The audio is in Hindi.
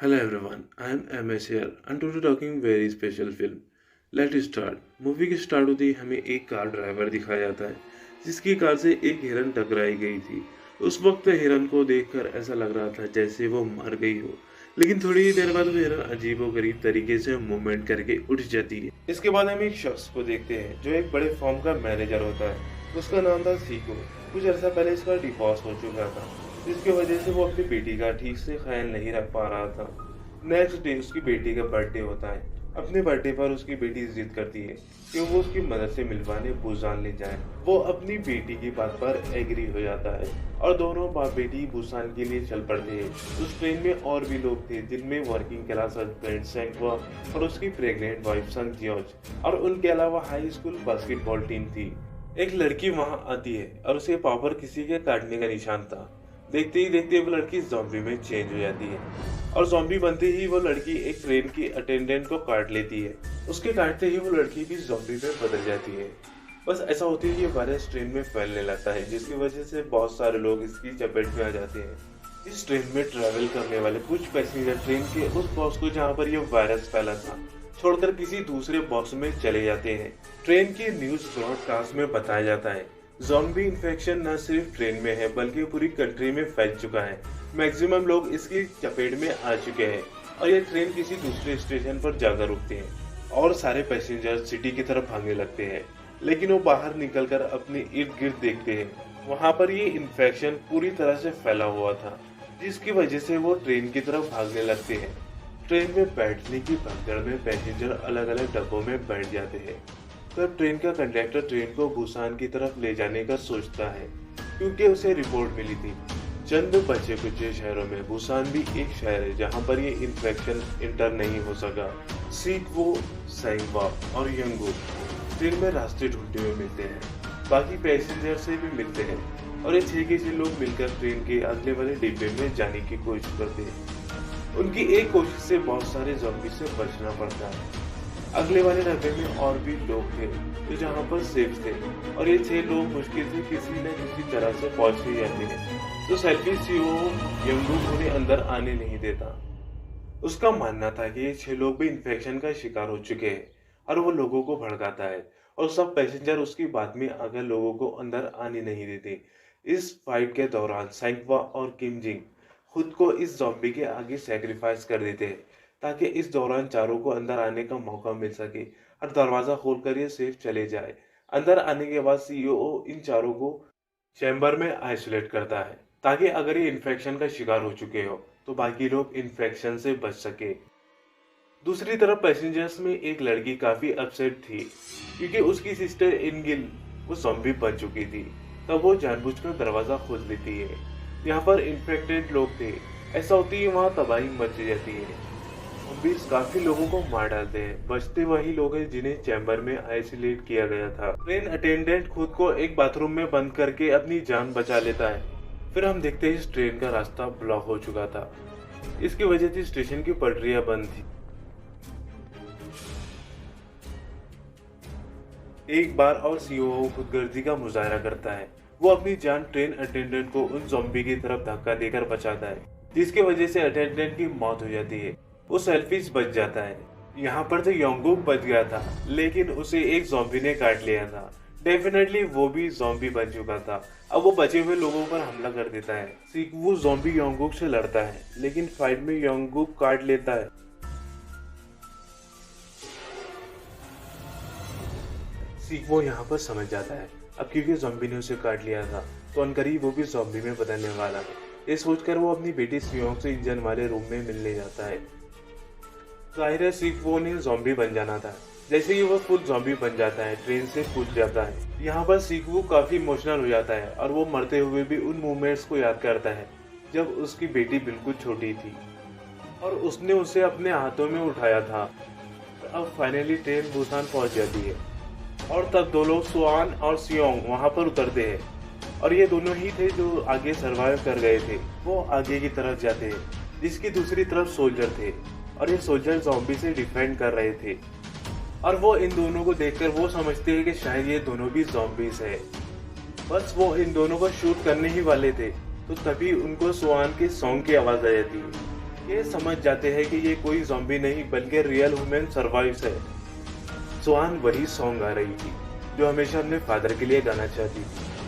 Hello everyone, I am MS here and today talking very special film. Let's start. Movie की स्टार्ट होते ही हमें एक कार ड्राइवर दिखाया जाता है जिसकी कार से एक हिरन टकराई गई थी। उस वक्त हिरन को देखकर ऐसा लग रहा था जैसे वो मर गई हो, लेकिन थोड़ी ही देर बाद वो हिरन अजीबोगरीब तरीके से मूवमेंट करके उठ जाती है। इसके बाद हम एक शख्स को देखते हैं जो एक बड़े फॉर्म का मैनेजर होता है। उसका नाम था सीको। कुछ अर्सा पहले इसका डिवोर्स हो चुका था, जिसकी वजह से वो अपनी बेटी का ठीक से ख्याल नहीं रख पा रहा था। नेक्स्ट डे उसकी बेटी का बर्थडे होता है। अपने बर्थडे पर उसकी बेटी जिद करती है कि वो उसकी मदद से मिलवाने बुसान ले जाए। वो अपनी बेटी की बात पर एग्री हो जाता है और दोनों बाप बेटी बुसान के लिए चल पड़ते हैं। उस ट्रेन में और भी लोग थे, जिनमें वर्किंग क्लास हस्बैंड सेंगवा और उसकी प्रेग्नेंट वाइफ संग जियोज और उनके अलावा हाई स्कूल बास्केटबॉल टीम थी। एक लड़की वहां आती है और उसके पाँव पर किसी के काटने का निशान था। देखते ही देखते वो लड़की ज़ॉम्बी में चेंज हो जाती है और ज़ॉम्बी बनते ही वो लड़की एक ट्रेन की अटेंडेंट को काट लेती है। उसके काटते ही वो लड़की भी ज़ॉम्बी में बदल जाती है। बस ऐसा होते ही ये वायरस ट्रेन में फैलने लगता है, जिसकी वजह से बहुत सारे लोग इसकी चपेट में आ जाते हैं। इस ट्रेन में ट्रैवल करने वाले कुछ पैसेंजर ट्रेन के उस बॉक्स को जहाँ पर यह वायरस फैला था छोड़कर किसी दूसरे बॉक्स में चले जाते हैं। ट्रेन की न्यूज ब्रॉडकास्ट में बताया जाता है ज़ॉम्बी इन्फेक्शन न सिर्फ ट्रेन में है बल्कि पूरी कंट्री में फैल चुका है। मैक्सिमम लोग इसकी चपेट में आ चुके हैं और ये ट्रेन किसी दूसरे स्टेशन पर जाकर रुकते हैं और सारे पैसेंजर सिटी की तरफ भागने लगते हैं। लेकिन वो बाहर निकलकर अपने इर्द गिर्द देखते हैं, वहां पर ये इन्फेक्शन पूरी तरह से फैला हुआ था, जिसकी वजह से वो ट्रेन की तरफ भागने लगते हैं। ट्रेन में बैठने की भगदड़ में पैसेंजर अलग अलग डब्बों में बैठ जाते हैं। तब ट्रेन का कंडक्टर ट्रेन को बुसान की तरफ ले जाने का सोचता है, क्योंकि उसे रिपोर्ट मिली थी चंद बचे कुचे शहरों में बुसान भी एक शहर है जहां पर ये इन्फेक्शन इंटर नहीं हो सका। सीकवो, सेंगवा और यंगू ट्रेन में रास्ते ढूंढते हुए मिलते हैं, बाकी पैसेंजर से भी मिलते हैं और ये 6 के 6 लोग मिलकर ट्रेन के अगले वाले डिब्बे में जाने की कोशिश करते हैं। उनकी एक कोशिश से बहुत सारे ज़ॉम्बी से बचना पड़ता है। अगले वाले डब्बे में और भी लोग थे जो जहाँ पर सेफ थे और ये 6 लोग मुश्किल से किसी न किसी तरह से पहुंच ही जाते हैं। तो सेल्फी सीओ यंगू उन्हें अंदर आने नहीं देता। उसका मानना था कि ये 6 लोग भी इन्फेक्शन का शिकार हो चुके हैं और वो लोगों को भड़काता है और सब पैसेंजर उसकी बात में आकर लोगों को अंदर आने नहीं देते। इस फाइट के दौरान सैंक्वा और किम जिंग खुद को इस ज़ॉम्बी के आगे सैक्रिफाइस कर देते हैं ताकि इस दौरान चारों को अंदर आने का मौका मिल सके और दरवाजा खोलकर ये सेफ चले जाए। अंदर आने के बाद सीईओ इन चारों को चैम्बर में आइसोलेट करता है ताकि अगर ये इन्फेक्शन का शिकार हो चुके हो तो बाकी लोग इन्फेक्शन से बच सके। दूसरी तरफ पैसेंजर्स में एक लड़की काफी अपसेट थी क्योंकि उसकी सिस्टर इनगिल वो ज़ॉम्बी बन चुकी थी। तब वो जानबूझकर दरवाजा खोल देती है। यहाँ पर इन्फेक्टेड लोग थे। ऐसा होती ही वहाँ तबाही मच जाती है। ज़ॉम्बीज़ काफी लोगों को मार डालते हैं। बचते वही लोग हैं जिन्हें चैम्बर में आइसोलेट किया गया था। ट्रेन अटेंडेंट खुद को एक बाथरूम में बंद करके अपनी जान बचा लेता है। फिर हम देखते हैं इस ट्रेन का रास्ता ब्लॉक हो चुका था। इसकी वजह से स्टेशन की पटरियां बंद थी। एक बार और सीईओ खुदगर्जी का मुजाहरा करता है। वो अपनी जान ट्रेन अटेंडेंट को उन ज़ॉम्बी की तरफ धक्का देकर बचाता है, जिसकी वजह से अटेंडेंट की मौत हो जाती है। वो सेल्फीज बच जाता है। यहाँ पर तो योंगुक बच गया था, लेकिन उसे एक ज़ॉम्बी ने काट लिया था। डेफिनेटली वो भी ज़ॉम्बी बन चुका था। अब वो बचे हुए लोगों पर हमला कर देता है। सीकवू ज़ॉम्बी योंगुक से लड़ता है, लेकिन फाइट में योंगुक काट लेता है। सीकवो यहाँ पर समझ जाता है अब क्योंकि ज़ॉम्बी ने उसे काट लिया था तो अनकरीब वो भी ज़ॉम्बी में बदलने वाला है। ये सोचकर वो अपनी बेटी सियोंग से इंजन वाले रूम में मिलने जाता है। जाहिर है सीकवो ने ज़ॉम्बी बन जाना था। जैसे ही वो खुद ज़ॉम्बी बन जाता है ट्रेन से कूद जाता है। यहाँ पर सीकवो काफी इमोशनल हो जाता है और वो मरते हुए भी उन मोमेंट्स को याद करता है जब उसकी बेटी बिल्कुल छोटी थी और उसने उसे अपने हाथों में उठाया था। अब फाइनली ट्रेन बुसान पहुंच जाती है और तब 2 लोग सुआन और सियोंग वहां पर उतरते हैं और ये दोनों ही थे जो आगे सरवाइव कर गए थे। वो आगे की तरफ जाते हैं, जिसकी दूसरी तरफ सोल्जर थे और ये सोल्जर ज़ॉम्बी से डिफेंड कर रहे थे और वो इन दोनों को देखकर वो समझते हैं कि शायद ये दोनों भी ज़ॉम्बीज हैं। बस वो इन दोनों को शूट करने ही वाले थे तो तभी उनको सुआन के सॉन्ग की आवाज़ आ जाती है। ये समझ जाते हैं कि ये कोई ज़ॉम्बी नहीं बल्कि रियल ह्यूमन सर्वाइव्स है। स्वान वही सॉन्ग गा रही थी जो हमेशा अपने फादर के लिए गाना चाहती थी।